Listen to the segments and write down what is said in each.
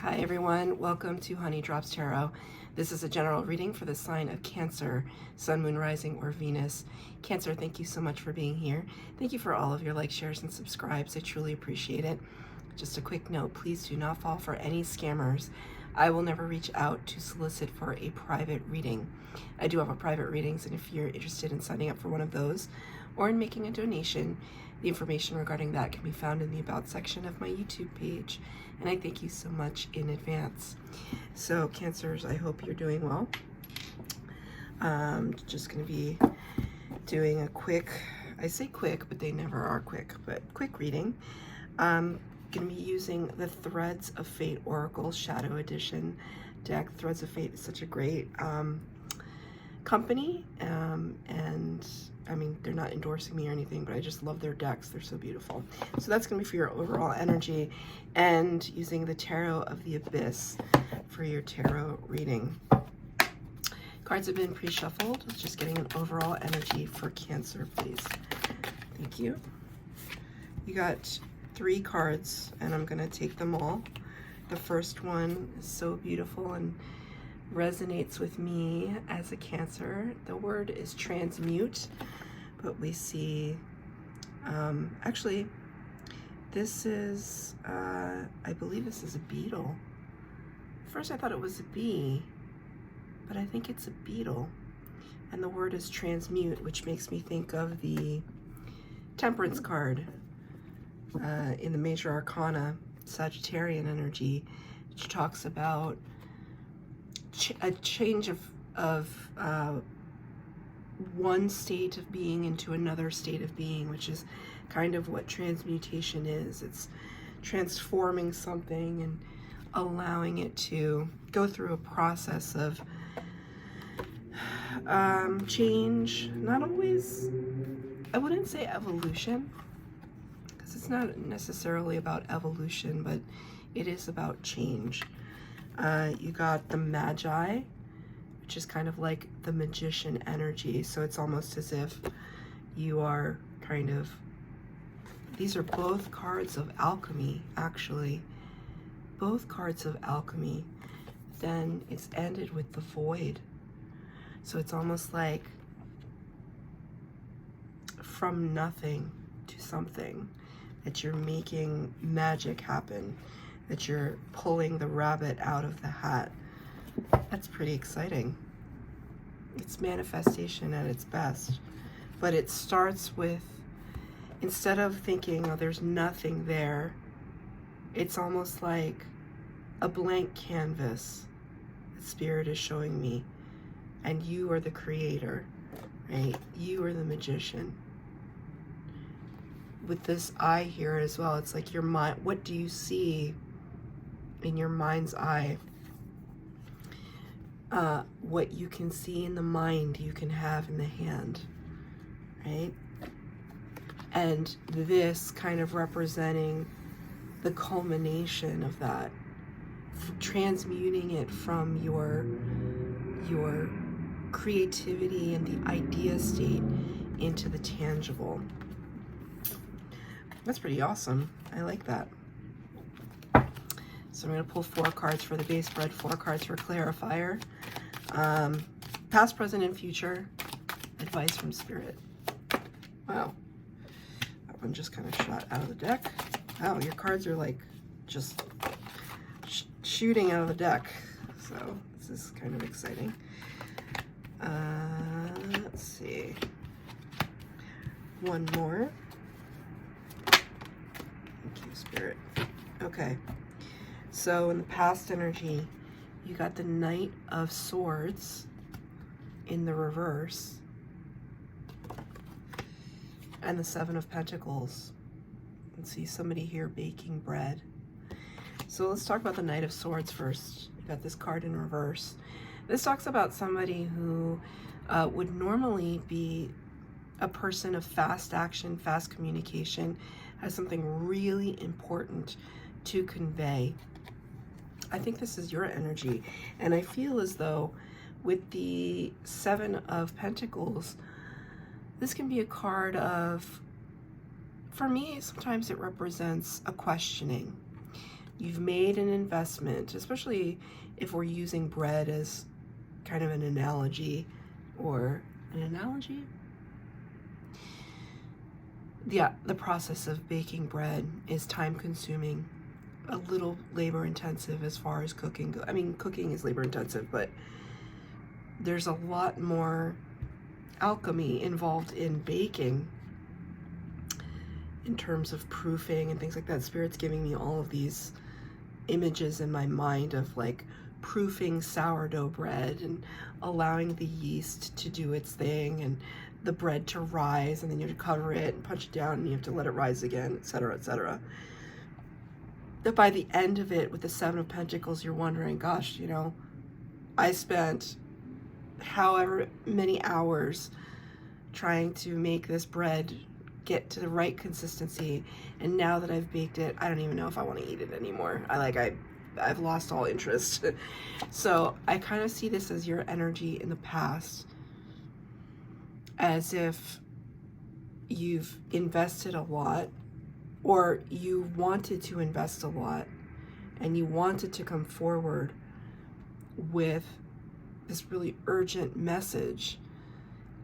Hi everyone, welcome to Honey Drops Tarot. This is a general reading for the sign of Cancer, Sun, Moon, Rising, or Venus. Cancer, thank you so much for being here. Thank you for all of your likes, shares, and subscribes. I truly appreciate it. Just a quick note, please do not fall for any scammers. I will never reach out to solicit for a private reading. I do have a private readings, and if you're interested in signing up for one of those or in making a donation, the information regarding that can be found in the About section of my YouTube page, and I thank you so much in advance. So Cancers, I hope you're doing well. Just going to be doing a quick, I say quick, but they never are quick, but quick reading. Going to be using the Threads of Fate Oracle Shadow Edition deck. Threads of Fate is such a great company, and I mean, they're not endorsing me or anything, but I just love their decks. They're so beautiful. So that's going to be for your overall energy, and using the Tarot of the Abyss for your tarot reading. Cards have been pre-shuffled. Just getting an overall energy for Cancer, please. Thank you. You got 3 cards, and I'm going to take them all. The first one is so beautiful and resonates with me as a Cancer. The word is transmute, but we see actually this is I believe this is a beetle. First I thought it was a bee, but I think it's a beetle, and the word is transmute, which makes me think of the Temperance card in the Major Arcana, Sagittarian energy, which talks about a change of one state of being into another state of being, which is kind of what transmutation is. It's transforming something and allowing it to go through a process of change. Not always, I wouldn't say evolution, because it's not necessarily about evolution, but it is about change. You got the Magi, which is kind of like the magician energy. So it's almost as if you are kind of, these are both cards of alchemy, actually. Both cards of alchemy. Then it's ended with the Void. So it's almost like from nothing to something, that you're making magic happen, that you're pulling the rabbit out of the hat. That's pretty exciting. It's manifestation at its best. But it starts with, instead of thinking, oh, there's nothing there, it's almost like a blank canvas that Spirit is showing me. And you are the creator, right? You are the magician. With this eye here as well, it's like your mind, what do you see in your mind's eye? What you can see in the mind, you can have in the hand, right? And this kind of representing the culmination of that, transmuting it from your creativity and the idea state into the tangible. That's pretty awesome. I like that. So I'm going to pull 4 cards for the base spread, 4 cards for clarifier. Past, present, and future. Advice from Spirit. Wow. That one just kind of shot out of the deck. Wow, your cards are like just shooting out of the deck. So this is kind of exciting. Let's see. One more. Thank you, Spirit. Okay. So in the past energy, you got the Knight of Swords in the reverse, and the 7 of Pentacles. You can see somebody here baking bread. So let's talk about the Knight of Swords first. You got this card in reverse. This talks about somebody who would normally be a person of fast action, fast communication, has something really important to convey. I think this is your energy, and I feel as though with the 7 of Pentacles, this can be a card of, for me, sometimes it represents a questioning. You've made an investment, especially if we're using bread as kind of an analogy, or an analogy? Yeah, the process of baking bread is time consuming, a little labor intensive as far as cooking goes. I mean, cooking is labor intensive, but there's a lot more alchemy involved in baking in terms of proofing and things like that. Spirit's giving me all of these images in my mind of like proofing sourdough bread and allowing the yeast to do its thing and the bread to rise, and then you have to cover it and punch it down and you have to let it rise again, etc., etc. That by the end of it, with the Seven of Pentacles, you're wondering, gosh, you know, I spent however many hours trying to make this bread get to the right consistency, and now that I've baked it, I don't even know if I want to eat it anymore. I've lost all interest. So I kind of see this as your energy in the past, as if you've invested a lot, or you wanted to invest a lot, and you wanted to come forward with this really urgent message,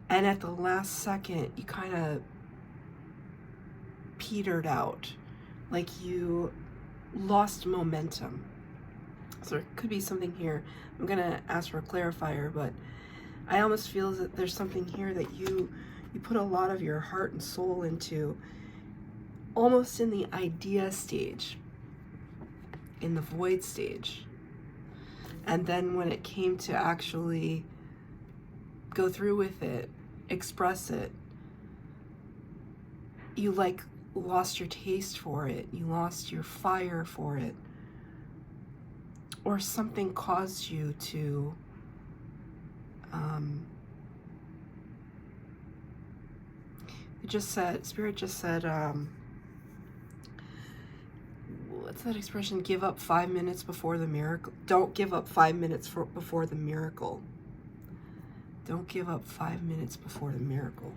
and at the last second you kind of petered out, like you lost momentum. So there could be something here. I'm gonna ask for a clarifier, but I almost feel that there's something here that you put a lot of your heart and soul into, almost in the idea stage, in the void stage. And then when it came to actually go through with it, express it, you like lost your taste for it, you lost your fire for it, or something caused you to it just said, Spirit just said, what's that expression? Give up 5 minutes before the miracle. Don't give up 5 minutes before the miracle. Don't give up 5 minutes before the miracle.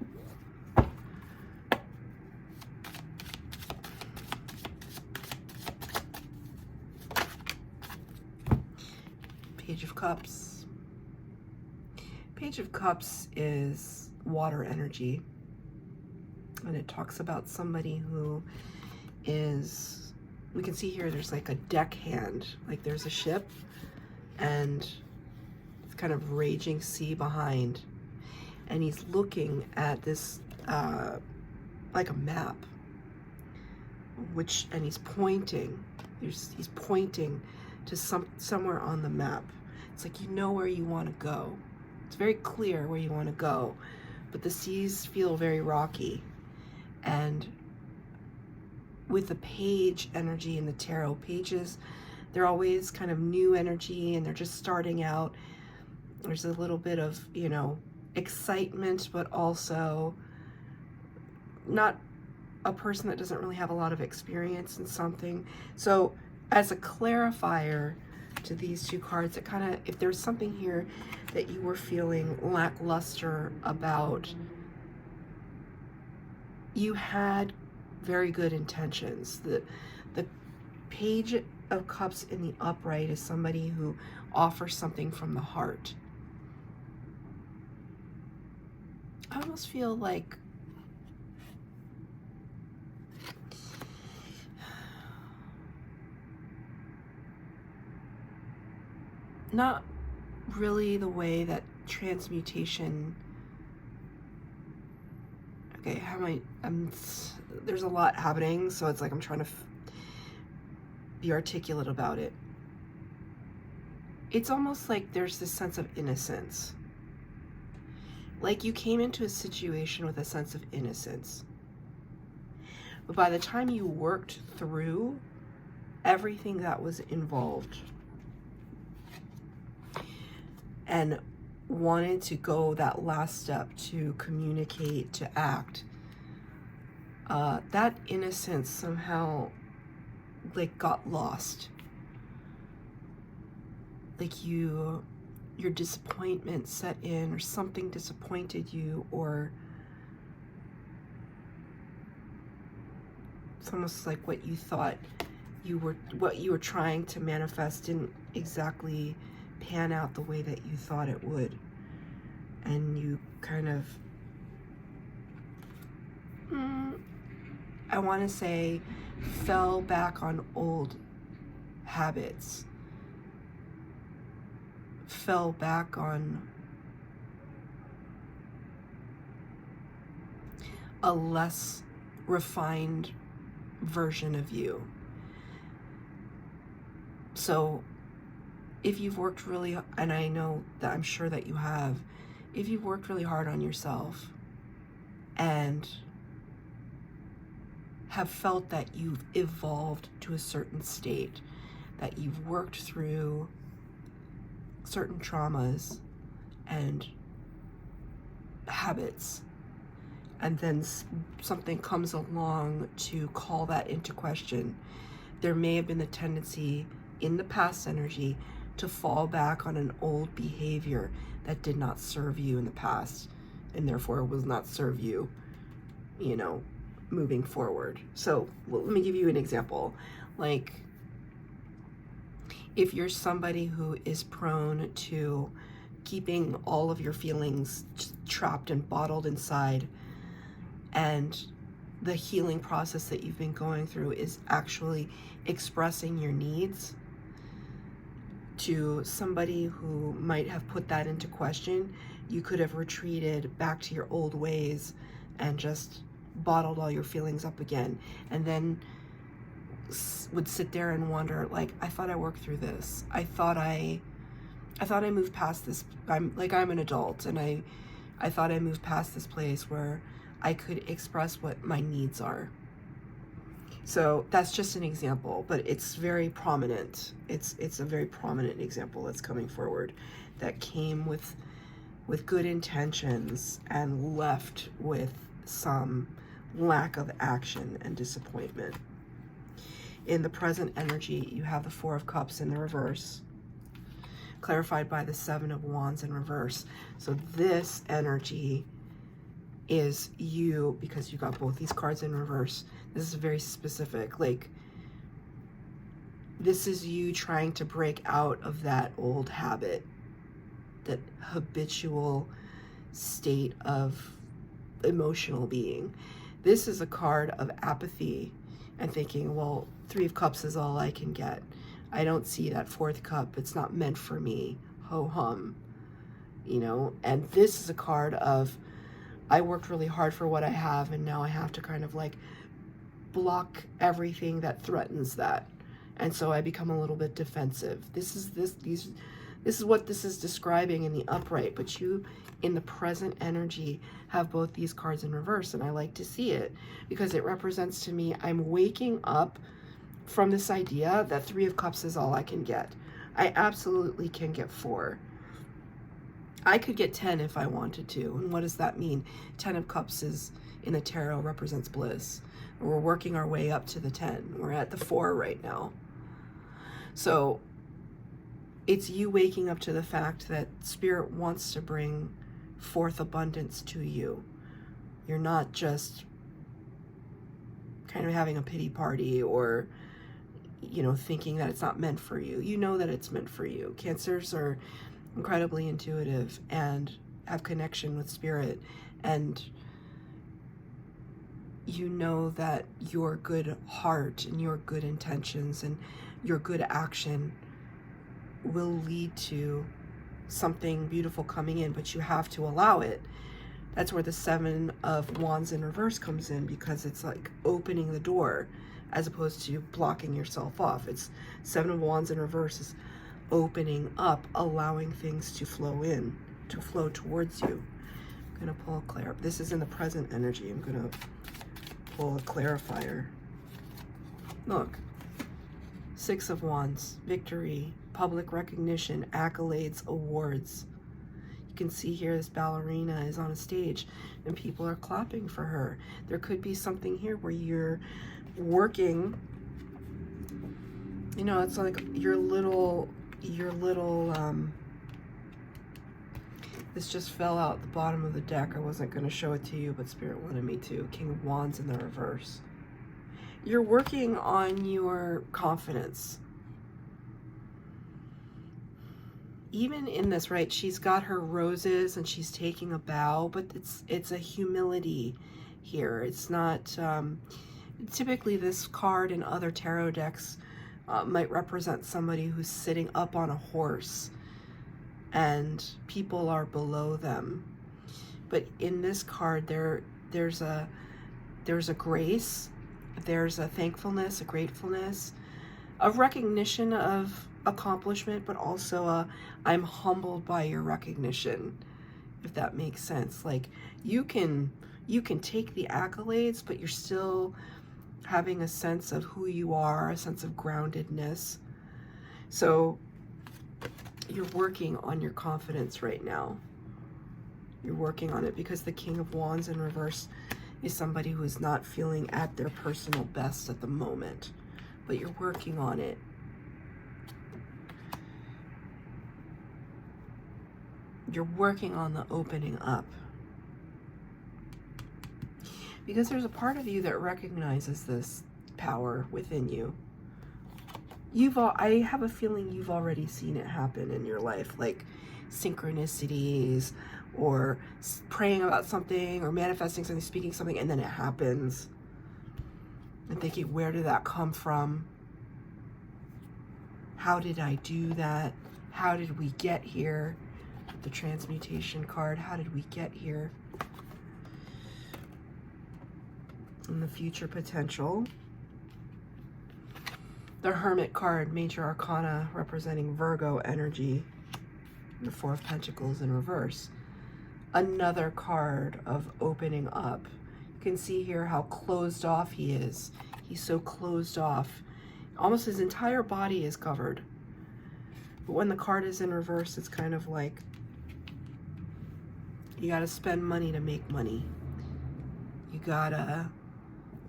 Page of Cups. Page of Cups is water energy. And it talks about somebody who is, we can see here there's like a deckhand, like there's a ship and it's kind of raging sea behind, and he's looking at this like a map, and he's pointing, he's pointing to somewhere on the map. It's like, you know where you want to go. It's very clear where you want to go, but the seas feel very rocky. And with the page energy in the tarot, pages, they're always kind of new energy and they're just starting out. There's a little bit of, you know, excitement, but also not a person that doesn't really have a lot of experience in something. So as a clarifier to these two cards, it kind of, if there's something here that you were feeling lackluster about, you had very good intentions. The Page of Cups in the upright is somebody who offers something from the heart. I almost feel like not really the way that transmutation, okay, how am I, there's a lot happening, so it's like I'm trying to be articulate about it. It's almost like there's this sense of innocence. Like you came into a situation with a sense of innocence. But by the time you worked through everything that was involved and wanted to go that last step to communicate, to act, that innocence somehow like got lost. Like your disappointment set in, or something disappointed you, or it's almost like what you thought what you were trying to manifest didn't exactly pan out the way that you thought it would. And you kind of, I want to say, fell back on old habits, fell back on a less refined version of you. So if you've worked really, and I know that I'm sure that you have, if you've worked really hard on yourself and have felt that you've evolved to a certain state, that you've worked through certain traumas and habits, and then something comes along to call that into question, there may have been the tendency in the past energy to fall back on an old behavior that did not serve you in the past, and therefore will not serve you, you know, moving forward. So let me give you an example. Like, if you're somebody who is prone to keeping all of your feelings trapped and bottled inside, and the healing process that you've been going through is actually expressing your needs to somebody who might have put that into question, you could have retreated back to your old ways and just bottled all your feelings up again, and then would sit there and wonder, like, I thought I worked through this. I thought I moved past this. I'm an adult, and I thought I moved past this place where I could express what my needs are. So that's just an example, but it's very prominent. It's a very prominent example that's coming forward that came with good intentions and left with some lack of action and disappointment. In the present energy, you have the Four of Cups in the reverse, clarified by the Seven of Wands in reverse. So this energy is you, because you got both these cards in reverse. This is very specific. Like, this is you trying to break out of that old habit, that habitual state of emotional being. This is a card of apathy and thinking, well, Three of Cups is all I can get. I don't see that fourth cup. It's not meant for me. Ho hum. You know, and this is a card of, I worked really hard for what I have, and now I have to kind of like block everything that threatens that. And so I become a little bit defensive. This is what this is describing in the upright, but you in the present energy have both these cards in reverse, and I like to see it because it represents to me, I'm waking up from this idea that Three of Cups is all I can get. I absolutely can get 4. I could get 10 if I wanted to. And what does that mean? 10 of Cups is, in the tarot, represents bliss. We're working our way up to the 10. We're at the 4 right now. So it's you waking up to the fact that Spirit wants to bring forth abundance to you. You're not just kind of having a pity party or, you know, thinking that it's not meant for you. You know that it's meant for you. Cancers are incredibly intuitive and have connection with Spirit, and you know that your good heart and your good intentions and your good action will lead to something beautiful coming in, but you have to allow it. That's where the Seven of Wands in reverse comes in, because it's like opening the door as opposed to blocking yourself off. It's Seven of Wands in reverse is opening up, allowing things to flow in, to flow towards you. I'm going to pull a this is in the present energy. I'm going to pull a clarifier. Look, Six of Wands, victory, public recognition, accolades, awards. You can see here this ballerina is on a stage and people are clapping for her. There could be something here where you're working, you know, it's like your little this just fell out the bottom of the deck. I wasn't going to show it to you, but Spirit wanted me to. King of Wands in the reverse. You're working on your confidence. Even in this, right, she's got her roses and she's taking a bow, but it's a humility here. It's not, typically this card in other tarot decks might represent somebody who's sitting up on a horse and people are below them. But in this card, there's a grace, there's a thankfulness, a gratefulness, a recognition of accomplishment, but also a I'm humbled by your recognition, if that makes sense. Like you can take the accolades, but you're still having a sense of who you are, a sense of groundedness. So you're working on your confidence right now. You're working on it because the King of Wands in reverse is somebody who is not feeling at their personal best at the moment, but you're working on it. You're working on the opening up. Because there's a part of you that recognizes this power within you. I have a feeling you've already seen it happen in your life, like synchronicities, or praying about something, or manifesting something, speaking something, and then it happens. And thinking, where did that come from? How did I do that? How did we get here? The transmutation card, how did we get here? And the future potential. The Hermit card, Major Arcana, representing Virgo energy. The Four of Pentacles in reverse. Another card of opening up. You can see here how closed off he is. He's so closed off. Almost his entire body is covered. But when the card is in reverse, it's kind of like you gotta spend money to make money. You gotta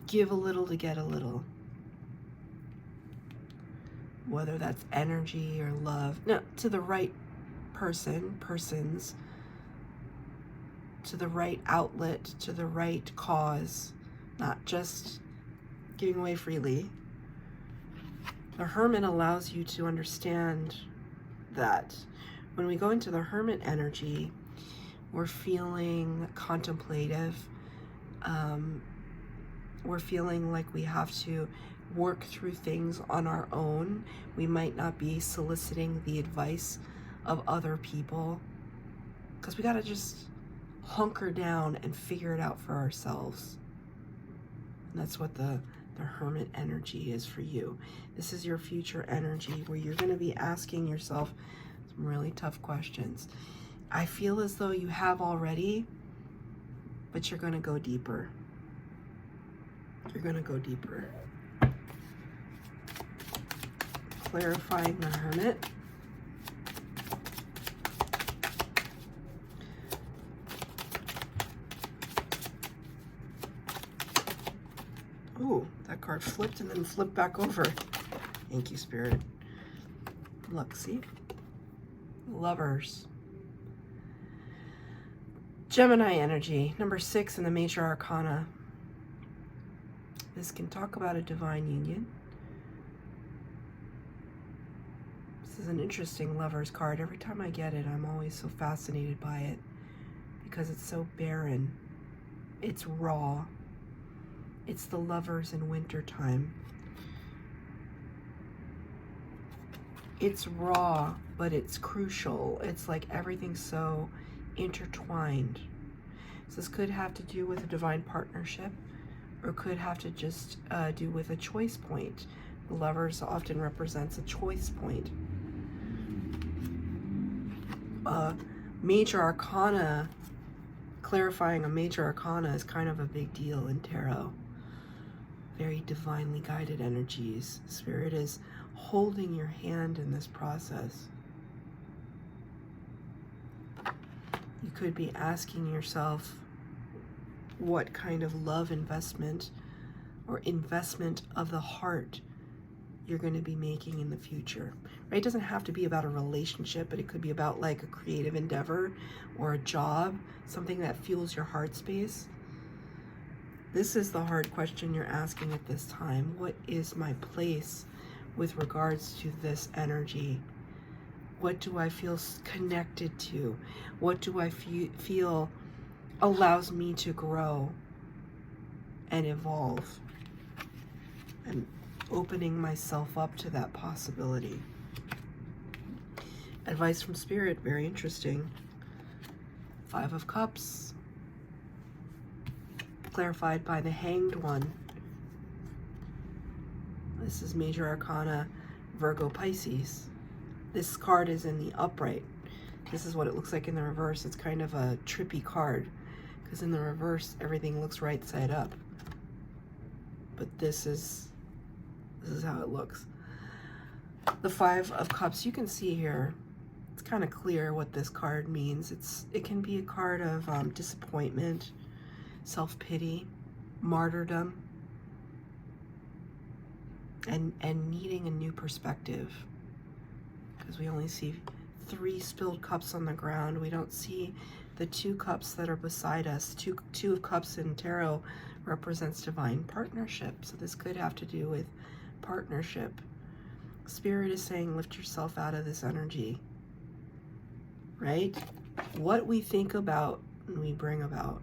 give a little to get a little. Whether that's energy or love. No, to the right persons, to the right outlet, to the right cause, not just giving away freely. The Hermit allows you to understand that when we go into the Hermit energy, we're feeling contemplative. We're feeling like we have to work through things on our own. We might not be soliciting the advice of other people because we got to just hunker down and figure it out for ourselves. And that's what the Hermit energy is for you. This is your future energy where you're going to be asking yourself some really tough questions. I feel as though you have already, but you're going to go deeper. You're going to go deeper. Clarifying the Hermit. Ooh, that card flipped and then flipped back over. Thank you, Spirit. Look, see? Lovers. Gemini energy, number 6 in the Major Arcana. This can talk about a divine union. This is an interesting Lovers card. Every time I get it, I'm always so fascinated by it because it's so barren. It's raw. It's the lovers in wintertime. It's raw, but it's crucial. It's like everything's so intertwined. So this could have to do with a divine partnership, or could have to just do with a choice point. The lovers often represents a choice point. Major Arcana, clarifying a Major Arcana is kind of a big deal in tarot. Very divinely guided energies. Spirit is holding your hand in this process. You could be asking yourself what kind of love investment or investment of the heart you're going to be making in the future. Right? It doesn't have to be about a relationship, but it could be about like a creative endeavor or a job, something that fuels your heart space. This is the hard question you're asking at this time. What is my place with regards to this energy? What do I feel connected to? What do I feel allows me to grow and evolve? And opening myself up to that possibility. Advice from Spirit, very interesting. 5 of Cups, clarified by the Hanged One. This is Major Arcana, Virgo, Pisces. This card is in the upright. This is what it looks like in the reverse. It's kind of a trippy card, because in the reverse, everything looks right side up. But this is how it looks. The 5 of Cups, you can see here, it's kind of clear what this card means. It can be a card of disappointment, self-pity, martyrdom, and needing a new perspective. Because we only see 3 spilled cups on the ground. We don't see the 2 cups that are beside us. Two of Cups in tarot represents divine partnership. So this could have to do with partnership. Spirit is saying lift yourself out of this energy. Right? What we think about, we bring about.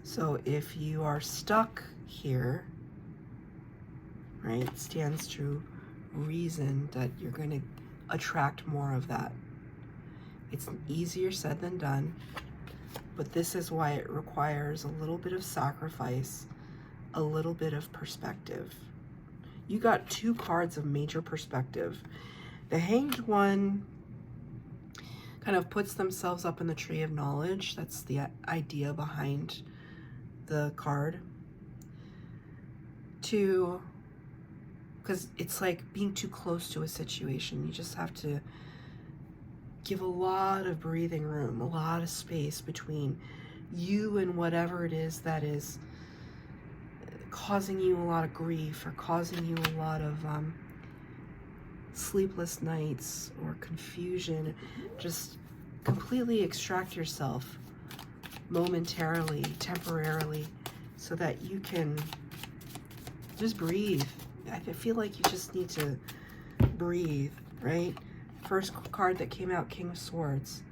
So if you are stuck here, right, it stands to reason that you're going to attract more of that. It's easier said than done, but this is why it requires a little bit of sacrifice, a little bit of perspective. You got 2 cards of major perspective. The Hanged One kind of puts themselves up in the tree of knowledge. That's the idea behind the card. Because it's like being too close to a situation. You just have to give a lot of breathing room, a lot of space between you and whatever it is that is causing you a lot of grief or causing you a lot of sleepless nights or confusion. Just completely extract yourself momentarily, temporarily, so that you can just breathe. I feel like you just need to breathe, right? First card that came out, King of Swords.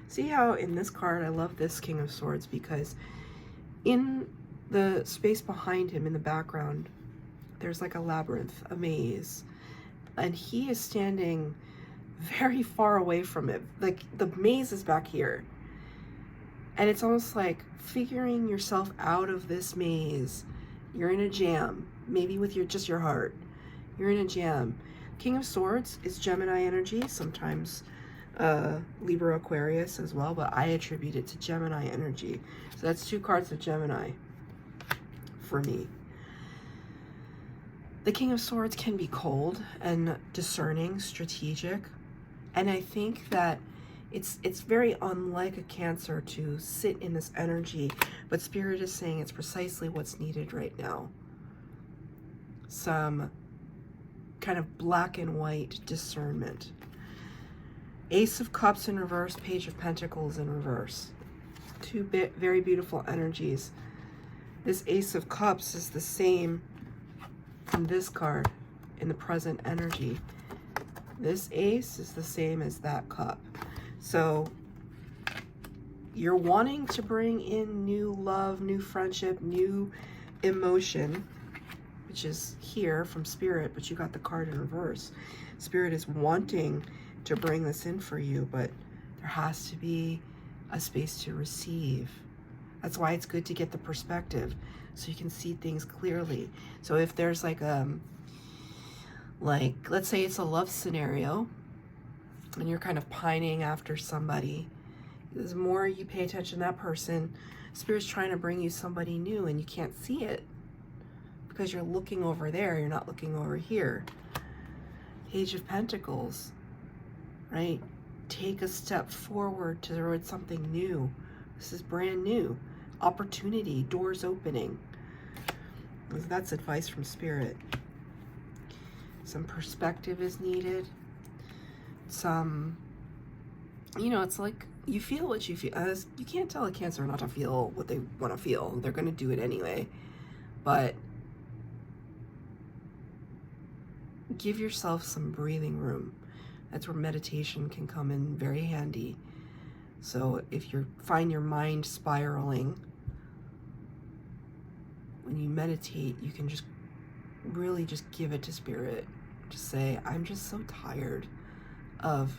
See how in this card, I love this King of Swords, because in the space behind him in the background, there's like a labyrinth, a maze, and he is standing very far away from it. Like the maze is back here. And it's almost like figuring yourself out of this maze. You're in a jam, maybe with just your heart. You're in a jam. King of Swords is Gemini energy, sometimes Libra, Aquarius as well, but I attribute it to Gemini energy. So that's 2 cards of Gemini for me. The King of Swords can be cold and discerning, strategic, and I think that it's very unlike a Cancer to sit in this energy, but Spirit is saying it's precisely what's needed right now. Some kind of black and white discernment. Ace of Cups in reverse, Page of Pentacles in reverse. 2 very beautiful energies. This Ace of Cups is the same from this card in the present energy. This ace is the same as that cup. So you're wanting to bring in new love, new friendship, new emotion, which is here from Spirit, but you got the card in reverse. Spirit is wanting to bring this in for you, but there has to be a space to receive. That's why it's good to get the perspective, so you can see things clearly. So if there's like let's say it's a love scenario, and you're kind of pining after somebody, the more you pay attention to that person, Spirit's trying to bring you somebody new, and you can't see it because you're looking over there, you're not looking over here. Page of Pentacles, right? Take a step forward towards something new. This is brand new. Opportunity, doors opening. That's advice from Spirit. Some perspective is needed. Some, it's like you feel what you feel. You can't tell a Cancer not to feel what they want to feel. They're going to do it anyway. But give yourself some breathing room. That's where meditation can come in very handy. So if you find your mind spiraling, when you meditate, you can just really just give it to Spirit. Just say, I'm just so tired of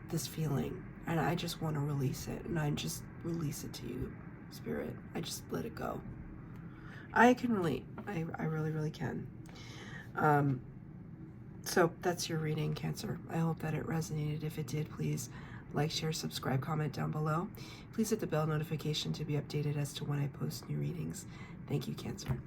this feeling, and I just want to release it, and I just release it to you, Spirit. I just let it go. I can relate. I really, really can. So that's your reading, Cancer. I hope that it resonated. If it did, please like, share, subscribe, comment down below. Please hit the bell notification to be updated as to when I post new readings. Thank you, Cancer.